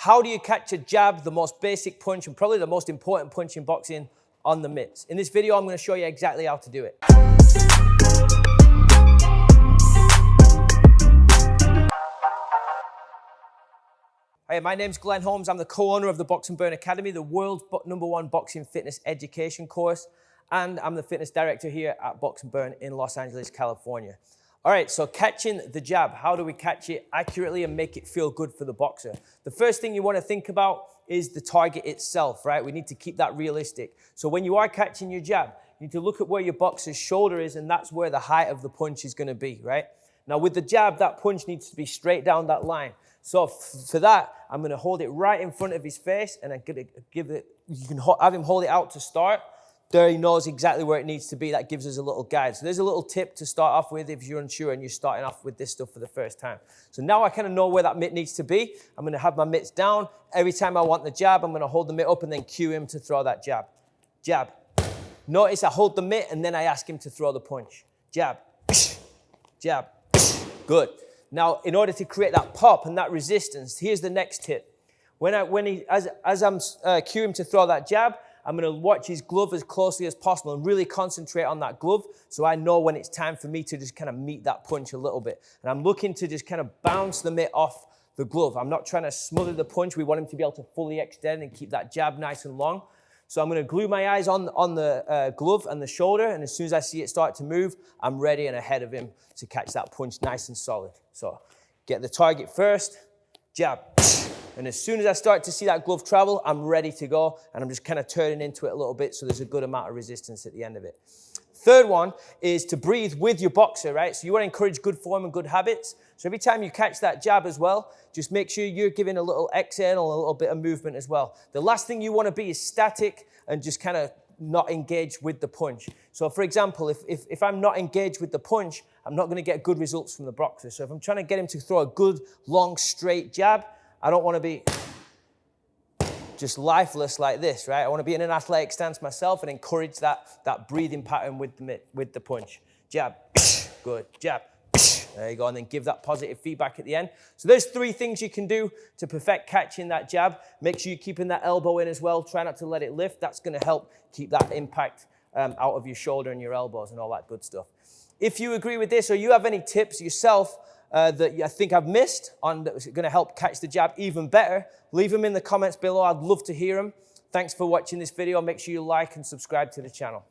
How do you catch a jab, the most basic punch and probably the most important punch in boxing, on the mitts? In this video, I'm going to show you exactly how to do it. Hey, my name's Glenn Holmes. I'm the co-owner of the Box and Burn Academy, the world's #1 boxing fitness education course, and I'm the fitness director here at Box and Burn in Los Angeles, California. All right, so catching the jab. How do we catch it accurately and make it feel good for the boxer? The first thing you want to think about is the target itself, right? We need to keep that realistic. So when you are catching your jab, you need to look at where your boxer's shoulder is, and that's where the height of the punch is going to be, right? Now with the jab, that punch needs to be straight down that line. So for that, I'm going to hold it right in front of his face, and I'm going to give it, you can have him hold it out to start. There he knows exactly where it needs to be. That gives us a little guide. So there's a little tip to start off with if you're unsure and you're starting off with this stuff for the first time. So now I kind of know where that mitt needs to be. I'm going to have my mitts down. Every time I want the jab, I'm going to hold the mitt up and then cue him to throw that jab. Jab. Notice I hold the mitt and then I ask him to throw the punch. Jab. Jab. Good. Now, in order to create that pop and that resistance, here's the next tip. As I'm cueing him to throw that jab, I'm going to watch his glove as closely as possible and really concentrate on that glove so I know when it's time for me to just kind of meet that punch a little bit. And I'm looking to just kind of bounce the mitt off the glove. I'm not trying to smother the punch. We want him to be able to fully extend and keep that jab nice and long. So I'm going to glue my eyes on the glove and the shoulder, and as soon as I see it start to move, I'm ready and ahead of him to catch that punch nice and solid. So get the target first, jab. And as soon as I start to see that glove travel, I'm ready to go, and I'm just kind of turning into it a little bit so there's a good amount of resistance at the end of it. Third one is to breathe with your boxer, right? So you want to encourage good form and good habits. So every time you catch that jab as well, just make sure you're giving a little exhale, a little bit of movement as well. The last thing you want to be is static and just kind of not engaged with the punch. So for example, if I'm not engaged with the punch, I'm not going to get good results from the boxer. So if I'm trying to get him to throw a good, long, straight jab, I don't want to be just lifeless like this, right? I want to be in an athletic stance myself and encourage that breathing pattern with the punch. Jab, good, jab, there you go, and then give that positive feedback at the end. So there's 3 things you can do to perfect catching that jab. Make sure you're keeping that elbow in as well. Try not to let it lift. That's going to help keep that impact out of your shoulder and your elbows and all that good stuff. If you agree with this or you have any tips yourself that I think I've missed on that's going to help catch the jab even better, leave them in the comments below. I'd love to hear them. Thanks for watching this video. Make sure you like and subscribe to the channel.